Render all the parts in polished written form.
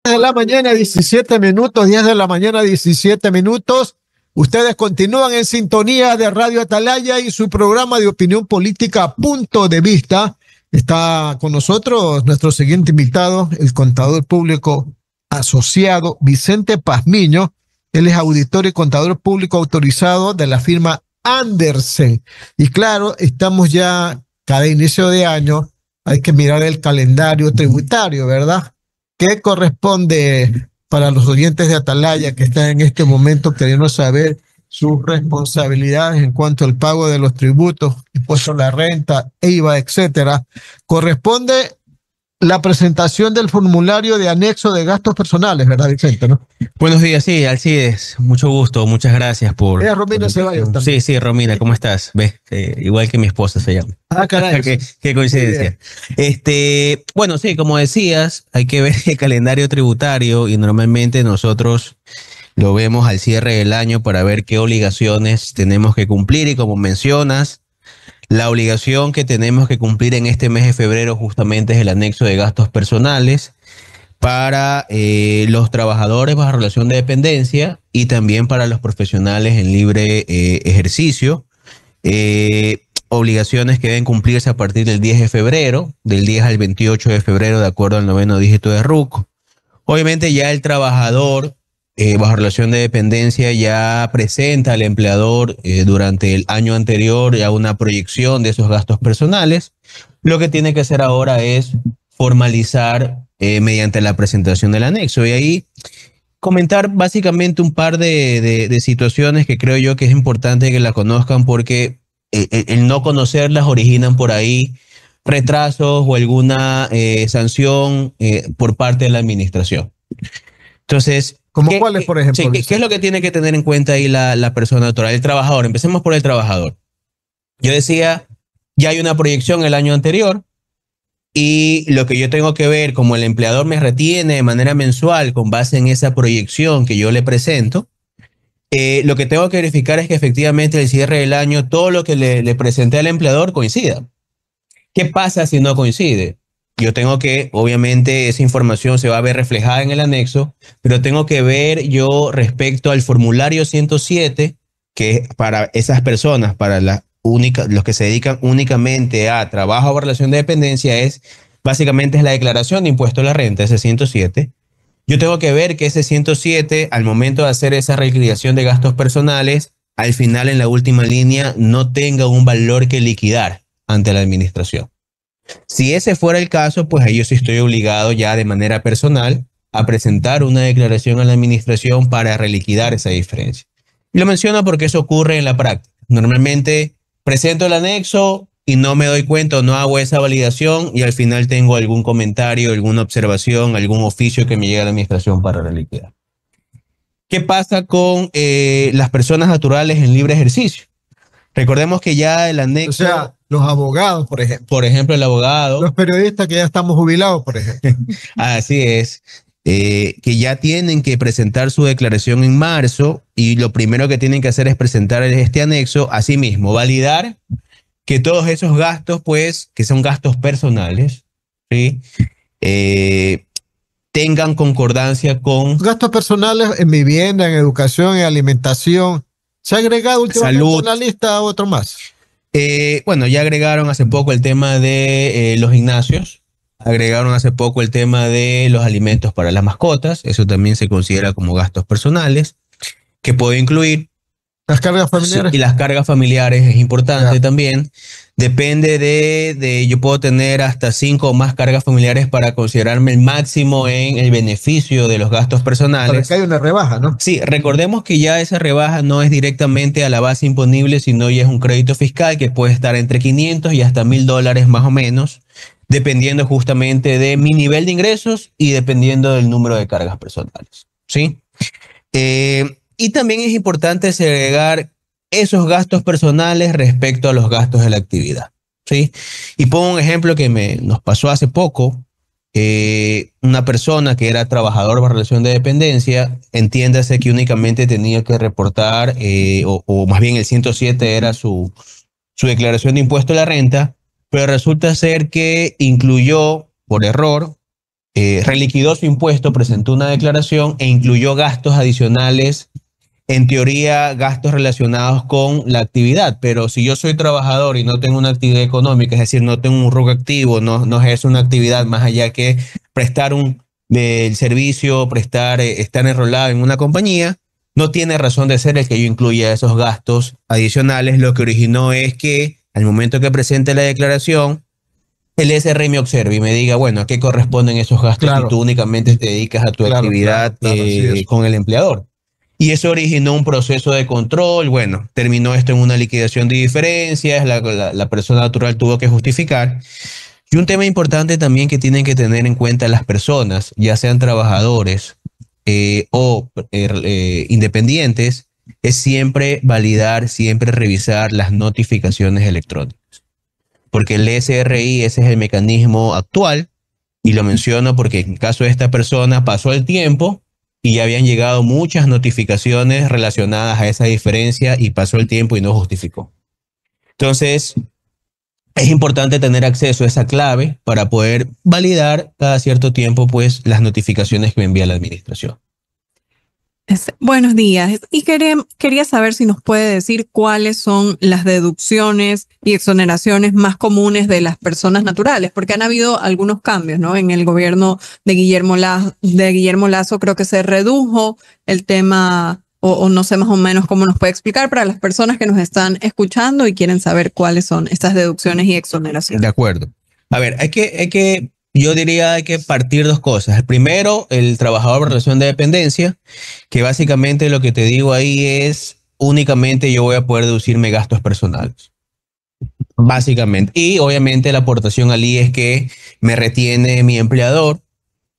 de la mañana, 17 minutos, 10 de la mañana, 17 minutos. Ustedes continúan en sintonía de Radio Atalaya y su programa de opinión política Punto de Vista. Está con nosotros nuestro siguiente invitado, el contador público asociado Vicente Pazmiño. Él es auditor y contador público autorizado de la firma Andersen. Y claro, estamos ya cada inicio de año, hay que mirar el calendario tributario, ¿verdad? ¿Qué corresponde para los oyentes de Atalaya que están en este momento queriendo saber sus responsabilidades en cuanto al pago de los tributos, impuestos a la renta, IVA, etcétera? Corresponde la presentación del formulario de anexo de gastos personales, ¿verdad, Vicente? ¿No? Buenos días, sí, Alcides, mucho gusto, muchas gracias por... Romina Ceballos también. Sí, Romina, ¿cómo estás? ¿Ves? Igual que mi esposa se llama. Ah, caray. Qué coincidencia. Bueno, sí, como decías, hay que ver el calendario tributario y normalmente nosotros lo vemos al cierre del año para ver qué obligaciones tenemos que cumplir y como mencionas, la obligación que tenemos que cumplir en este mes de febrero justamente es el anexo de gastos personales para los trabajadores bajo relación de dependencia y también para los profesionales en libre ejercicio. Obligaciones que deben cumplirse a partir del 10 de febrero, del 10 al 28 de febrero, de acuerdo al 9º dígito de RUC. Obviamente ya el trabajador bajo relación de dependencia ya presenta al empleador durante el año anterior ya una proyección de esos gastos personales. Lo que tiene que hacer ahora es formalizar mediante la presentación del anexo. Y ahí comentar básicamente un par de situaciones que creo yo que es importante que la conozcan porque el no conocerlas originan por ahí retrasos o alguna sanción por parte de la administración. Entonces, ¿cómo cuáles, por ejemplo? Sí, ¿qué es lo que tiene que tener en cuenta ahí la persona natural? El trabajador. Empecemos por el trabajador. Yo decía, ya hay una proyección el año anterior y lo que yo tengo que ver, como el empleador me retiene de manera mensual con base en esa proyección que yo le presento, lo que tengo que verificar es que efectivamente el cierre del año, todo lo que le presenté al empleador coincida. ¿Qué pasa si no coincide? Yo tengo que, obviamente, esa información se va a ver reflejada en el anexo, pero tengo que ver yo respecto al formulario 107, que es para esas personas, para los que se dedican únicamente a trabajo o relación de dependencia, básicamente es la declaración de impuesto a la renta, ese 107. Yo tengo que ver que ese 107, al momento de hacer esa reclinación de gastos personales, al final en la última línea no tenga un valor que liquidar ante la administración. Si ese fuera el caso, pues ahí yo sí estoy obligado ya de manera personal a presentar una declaración a la administración para reliquidar esa diferencia. Y lo menciono porque eso ocurre en la práctica. Normalmente presento el anexo y no me doy cuenta o no hago esa validación y al final tengo algún comentario, alguna observación, algún oficio que me llega a la administración para reliquidar. ¿Qué pasa con las personas naturales en libre ejercicio? Recordemos que ya el anexo... O sea, los abogados, por ejemplo. Por ejemplo, el abogado. Los periodistas que ya estamos jubilados, por ejemplo. Así es. Que ya tienen que presentar su declaración en marzo y lo primero que tienen que hacer es presentar este anexo. Asimismo, validar que todos esos gastos, pues, que son gastos personales, ¿sí? Tengan concordancia con... Gastos personales en vivienda, en educación, en alimentación. ¿Se ha agregado últimamente en la lista otro más? Bueno, ya agregaron hace poco el tema de los gimnasios, agregaron hace poco el tema de los alimentos para las mascotas, eso también se considera como gastos personales, que puede incluir las cargas familiares. Y las cargas familiares es importante también. Depende yo puedo tener hasta 5 o más cargas familiares para considerarme el máximo en el beneficio de los gastos personales. Pero que hay una rebaja, ¿no? Sí, recordemos que ya esa rebaja no es directamente a la base imponible, sino ya es un crédito fiscal que puede estar entre 500 y hasta $1000 más o menos, dependiendo justamente de mi nivel de ingresos y dependiendo del número de cargas personales, ¿sí? Y también es importante segregar esos gastos personales respecto a los gastos de la actividad, ¿sí? Y pongo un ejemplo que nos pasó hace poco. Una persona que era trabajador bajo relación de dependencia, entiéndase que únicamente tenía que reportar, o más bien el 107 era su declaración de impuesto a la renta, pero resulta ser que incluyó por error reliquidó su impuesto, presentó una declaración e incluyó gastos adicionales, en teoría gastos relacionados con la actividad, pero si yo soy trabajador y no tengo una actividad económica, es decir, no tengo un RUC activo, no ejerzo una actividad más allá que prestar el servicio, estar enrolado en una compañía, no tiene razón de ser el que yo incluya esos gastos adicionales. Lo que originó es que al momento que presente la declaración, el SRI me observe y me diga, bueno, ¿a qué corresponden esos gastos si tú únicamente te dedicas a tu actividad con el empleador? Y eso originó un proceso de control. Bueno, terminó esto en una liquidación de diferencias, la persona natural tuvo que justificar. Y un tema importante también que tienen que tener en cuenta las personas, ya sean trabajadores o independientes, es siempre validar, siempre revisar las notificaciones electrónicas. Porque el SRI, ese es el mecanismo actual, y lo menciono porque en caso de esta persona pasó el tiempo y ya habían llegado muchas notificaciones relacionadas a esa diferencia y pasó el tiempo y no justificó. Entonces, es importante tener acceso a esa clave para poder validar cada cierto tiempo pues las notificaciones que me envía la administración. Buenos días. Y quería saber si nos puede decir cuáles son las deducciones y exoneraciones más comunes de las personas naturales, porque han habido algunos cambios, ¿no? En el gobierno de Guillermo Lasso creo que se redujo el tema, o no sé más o menos cómo nos puede explicar para las personas que nos están escuchando y quieren saber cuáles son estas deducciones y exoneraciones. De acuerdo. A ver, yo diría hay que partir dos cosas. El primero, el trabajador en relación de dependencia, que básicamente lo que te digo ahí es únicamente yo voy a poder deducirme gastos personales. Básicamente. Y obviamente la aportación al IE es que me retiene mi empleador,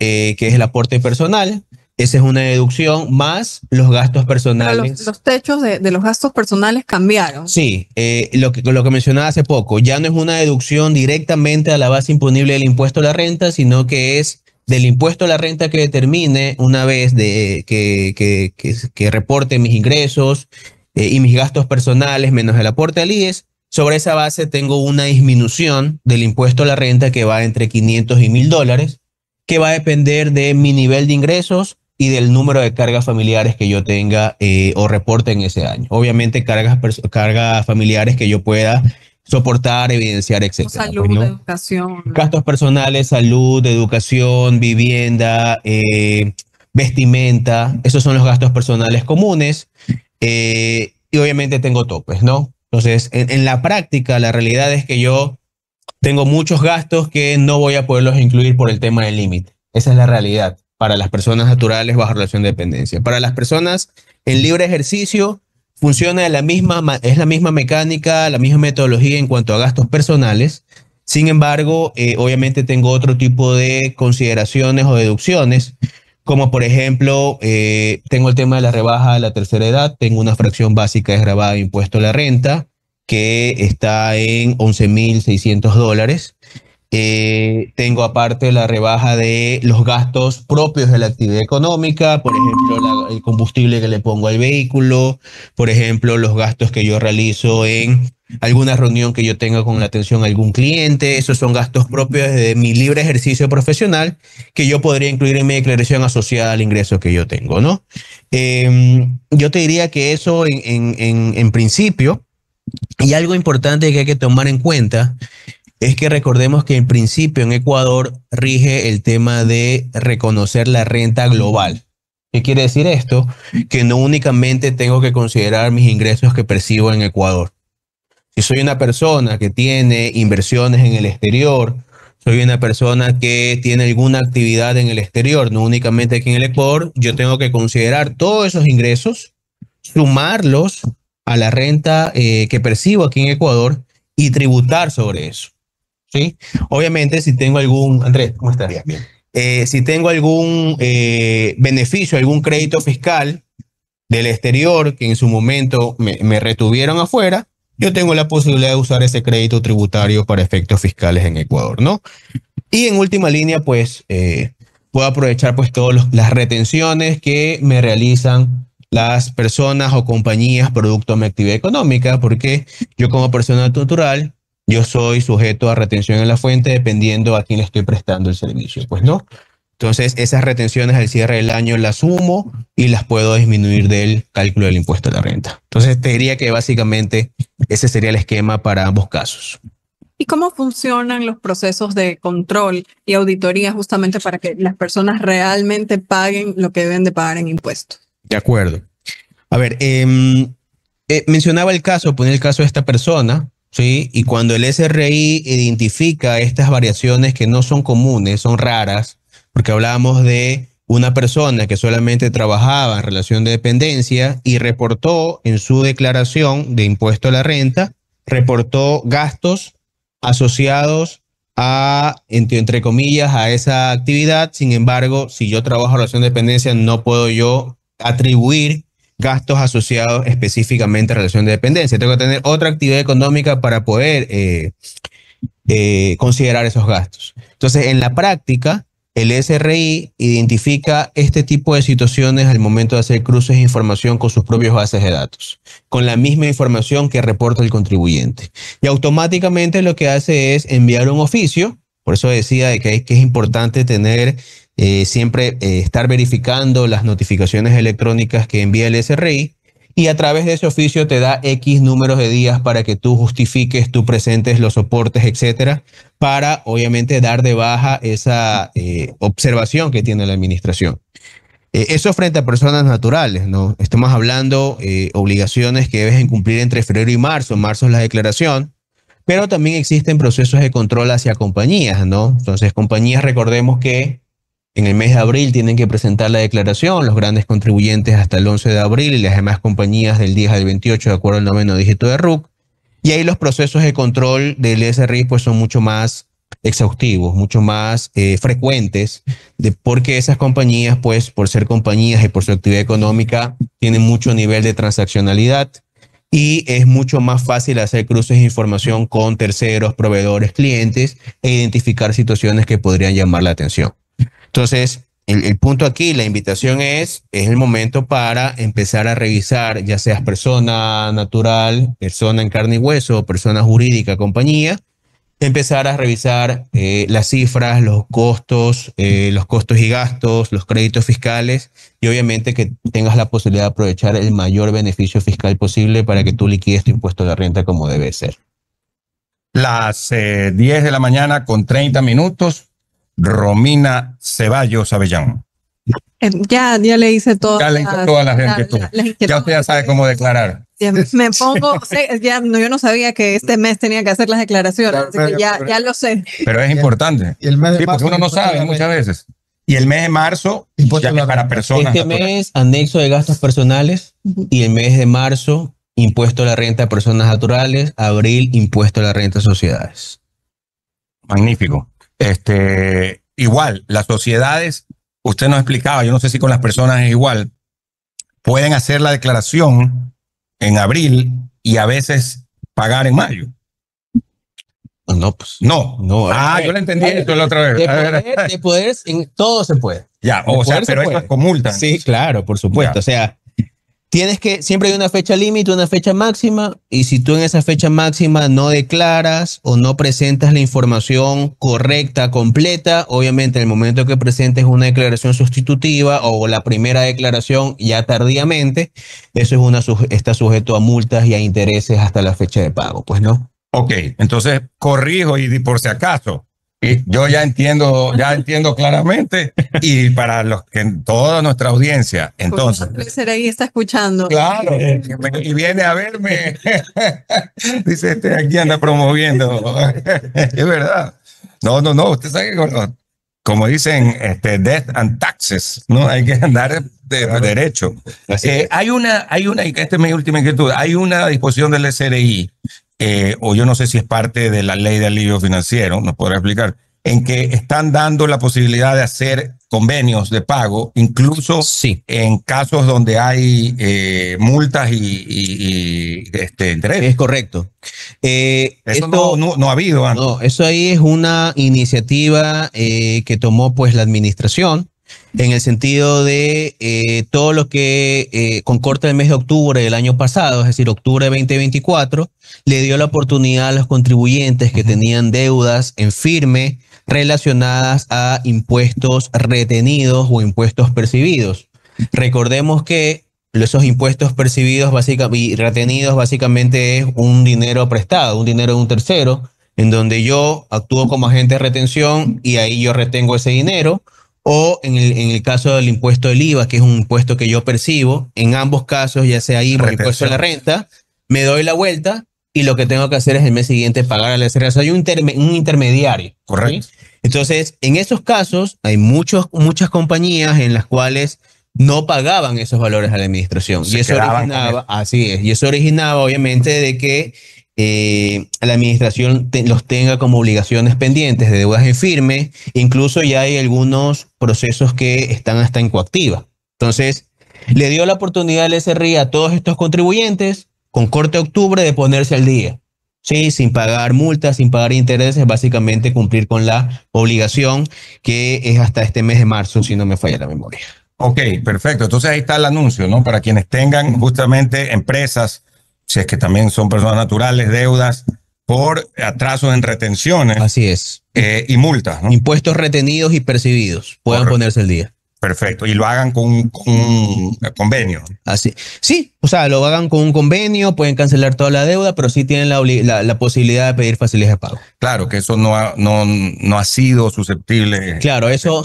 que es el aporte personal. Esa es una deducción más los gastos personales. Pero los techos de los gastos personales cambiaron. Sí, lo que mencionaba hace poco, ya no es una deducción directamente a la base imponible del impuesto a la renta, sino que es del impuesto a la renta que determine una vez que reporte mis ingresos y mis gastos personales menos el aporte al IES. Sobre esa base tengo una disminución del impuesto a la renta que va entre 500 y $1,000, que va a depender de mi nivel de ingresos y del número de cargas familiares que yo tenga o reporte en ese año. Obviamente cargas familiares que yo pueda soportar, evidenciar, etc. Salud, pues, ¿no? Educación. Gastos personales, salud, educación, vivienda, vestimenta. Esos son los gastos personales comunes. Y obviamente tengo topes, ¿no? Entonces, en la práctica, la realidad es que yo tengo muchos gastos que no voy a poderlos incluir por el tema del límite. Esa es la realidad para las personas naturales bajo relación de dependencia. Para las personas en libre ejercicio funciona es la misma mecánica, la misma metodología en cuanto a gastos personales. Sin embargo, obviamente tengo otro tipo de consideraciones o deducciones, como por ejemplo, tengo el tema de la rebaja de la tercera edad, tengo una fracción básica desgravada de impuesto a la renta que está en $11,600. Tengo aparte la rebaja de los gastos propios de la actividad económica, por ejemplo, el combustible que le pongo al vehículo, por ejemplo, los gastos que yo realizo en alguna reunión que yo tenga con la atención a algún cliente. Esos son gastos propios de mi libre ejercicio profesional que yo podría incluir en mi declaración asociada al ingreso que yo tengo, ¿no? Yo te diría que eso en principio, y algo importante que hay que tomar en cuenta es que recordemos que en principio en Ecuador rige el tema de reconocer la renta global. ¿Qué quiere decir esto? Que no únicamente tengo que considerar mis ingresos que percibo en Ecuador. Si soy una persona que tiene inversiones en el exterior, soy una persona que tiene alguna actividad en el exterior, no únicamente aquí en el Ecuador, yo tengo que considerar todos esos ingresos, sumarlos a la renta que percibo aquí en Ecuador y tributar sobre eso. ¿Sí? Obviamente, si tengo algún, Andrés, ¿cómo estás? Bien. Si tengo algún beneficio, algún crédito fiscal del exterior que en su momento me retuvieron afuera, yo tengo la posibilidad de usar ese crédito tributario para efectos fiscales en Ecuador, ¿no? Y en última línea, pues, puedo aprovechar pues todas las retenciones que me realizan las personas o compañías producto de mi actividad económica, porque yo como persona natural, yo soy sujeto a retención en la fuente dependiendo a quién le estoy prestando el servicio, pues, ¿no? Entonces, esas retenciones al cierre del año las sumo y las puedo disminuir del cálculo del impuesto a la renta. Entonces, te diría que básicamente ese sería el esquema para ambos casos. ¿Y cómo funcionan los procesos de control y auditoría justamente para que las personas realmente paguen lo que deben de pagar en impuestos? De acuerdo. A ver, mencionaba el caso, ponía el caso de esta persona, ¿sí? Y cuando el SRI identifica estas variaciones que no son comunes, son raras, porque hablábamos de una persona que solamente trabajaba en relación de dependencia y reportó en su declaración de impuesto a la renta, reportó gastos asociados a, entre comillas, a esa actividad. Sin embargo, si yo trabajo en relación de dependencia, no puedo yo atribuir gastos asociados específicamente a relación de dependencia. Tengo que tener otra actividad económica para poder considerar esos gastos. Entonces, en la práctica, el SRI identifica este tipo de situaciones al momento de hacer cruces de información con sus propias bases de datos, con la misma información que reporta el contribuyente. Y automáticamente lo que hace es enviar un oficio. Por eso decía de que es importante tener siempre estar verificando las notificaciones electrónicas que envía el SRI, y a través de ese oficio te da X números de días para que tú justifiques, tú presentes los soportes, etcétera, para obviamente dar de baja esa observación que tiene la administración. Eso frente a personas naturales, ¿no? Estamos hablando obligaciones que debes cumplir entre febrero y marzo. Marzo es la declaración, pero también existen procesos de control hacia compañías, ¿no? Entonces, compañías, recordemos que en el mes de abril tienen que presentar la declaración, los grandes contribuyentes hasta el 11 de abril y las demás compañías del 10 al 28 de acuerdo al 9º dígito de RUC. Y ahí los procesos de control del SRI pues son mucho más exhaustivos, mucho más frecuentes, porque esas compañías pues por ser compañías y por su actividad económica tienen mucho nivel de transaccionalidad y es mucho más fácil hacer cruces de información con terceros, proveedores, clientes e identificar situaciones que podrían llamar la atención. Entonces, el punto aquí, la invitación es el momento para empezar a revisar, ya seas persona natural, persona en carne y hueso, persona jurídica, compañía, empezar a revisar las cifras, los costos y gastos, los créditos fiscales y obviamente que tengas la posibilidad de aprovechar el mayor beneficio fiscal posible para que tú liquides tu impuesto a la renta como debe ser. Las 10 de la mañana con 30 minutos. Romina Ceballos Avellán. Ya le hice todas las inquietudes. Ya usted ya sabe cómo declarar. Me pongo, yo no sabía que este mes tenía que hacer las declaraciones, así que ya lo sé. Pero es importante. Y el mes de sí, porque uno no sabe muchas veces. Y el mes de marzo, ya es para personas. Este mes, anexo de gastos personales, y el mes de marzo, impuesto a la renta a personas naturales, abril, impuesto a la renta a sociedades. Magnífico. Igual, las sociedades, usted nos explicaba, yo no sé si con las personas es igual, pueden hacer la declaración en abril y a veces pagar en mayo. No, pues. No. Yo lo entendí esto la otra vez. De poder, en todo se puede. Ya, o sea, pero eso es con multa. Sí, claro, por supuesto. Ya. O sea, siempre hay una fecha límite, una fecha máxima, y si tú en esa fecha máxima no declaras o no presentas la información correcta, completa, obviamente en el momento que presentes una declaración sustitutiva o la primera declaración ya tardíamente, eso está sujeto a multas y a intereses hasta la fecha de pago, pues no. Ok, entonces corrijo y por si acaso. Yo ya entiendo claramente y para los que toda nuestra audiencia, entonces. Ahí está escuchando. Claro, y viene a verme. Dice, aquí anda promoviendo. Es verdad. No, usted sabe que como dicen, death and taxes, ¿no? Hay que andar de derecho. Hay una, y esta es mi última inquietud, hay una disposición del SRI, o yo no sé si es parte de la ley de alivio financiero, nos podrá explicar, en que están dando la posibilidad de hacer convenios de pago, incluso en casos donde hay multas y intereses. Es correcto. Eso no ha habido antes. No, eso ahí es una iniciativa que tomó pues la administración. en el sentido de todo lo que con corte del mes de octubre del año pasado, es decir, octubre de 2024, le dio la oportunidad a los contribuyentes que tenían deudas en firme relacionadas a impuestos retenidos o impuestos percibidos. Recordemos que esos impuestos percibidos y retenidos básicamente es un dinero prestado, un dinero de un tercero, en donde yo actúo como agente de retención y ahí yo retengo ese dinero, o en el caso del impuesto del IVA, que es un impuesto que yo percibo, en ambos casos, ya sea IVA o impuesto a la renta, me doy la vuelta y lo que tengo que hacer es el mes siguiente pagar al SRS. Hay un intermediario. Correcto. ¿Sí? Entonces, en esos casos, hay muchas compañías en las cuales no pagaban esos valores a la administración. Y eso originaba, así es, y eso originaba obviamente de que la administración los tenga como obligaciones pendientes de deudas en firme. Incluso ya hay algunos procesos que están hasta en coactiva. Entonces, le dio la oportunidad al SRI a todos estos contribuyentes con corte de octubre de ponerse al día. Sí, sin pagar multas, sin pagar intereses, básicamente cumplir con la obligación que es hasta este mes de marzo, si no me falla la memoria. Ok, perfecto. Entonces ahí está el anuncio, ¿no? Para quienes tengan justamente empresas, si es que también son personas naturales, deudas por atrasos en retenciones. Así es. Y multas, ¿no? Impuestos retenidos y percibidos puedan ponerse al día. Perfecto. Y lo hagan con un convenio. Así. Sí, o sea, lo hagan con un convenio, pueden cancelar toda la deuda, pero sí tienen la posibilidad de pedir facilidades de pago. Claro, que eso no ha sido susceptible. Claro, eso,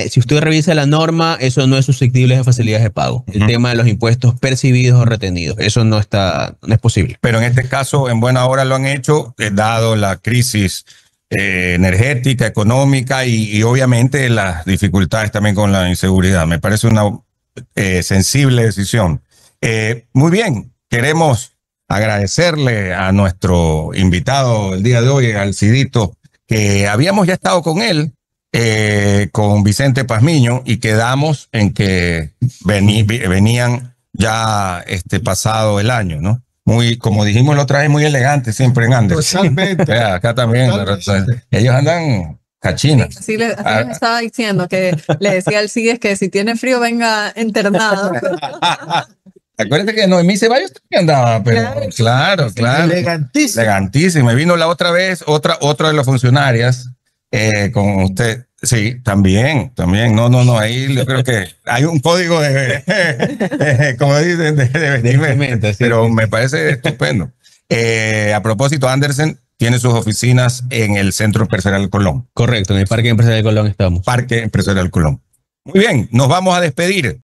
si usted revisa la norma, eso no es susceptible de facilidades de pago. El tema de los impuestos percibidos o retenidos, eso no es posible. Pero en este caso, en buena hora lo han hecho, dado la crisis energética, económica y obviamente las dificultades también con la inseguridad. Me parece una sensible decisión. Muy bien, queremos agradecerle a nuestro invitado el día de hoy, Alcidito, que habíamos ya estado con él, con Vicente Pazmiño, y quedamos en que venían ya pasado el año, ¿no? Muy, como dijimos la otra vez, muy elegante siempre en Andes. Totalmente. Acá también. Totalmente. Ellos andan cachinas. Así me estaba diciendo, que le decía al CIDES que si tiene frío venga internado. Acuérdate que Noemí Ceballos también andaba, pero claro. Elegantísimo. Elegantísimo. Me vino la otra vez otra de las funcionarias con usted. Sí, también. No, ahí yo creo que hay un código como dicen, de vestimenta, sí, pero sí. Me parece estupendo. A propósito, Andersen tiene sus oficinas en el Centro Empresarial Colón. Correcto, en el Parque Empresarial Colón estamos. Parque Empresarial Colón. Muy bien, nos vamos a despedir.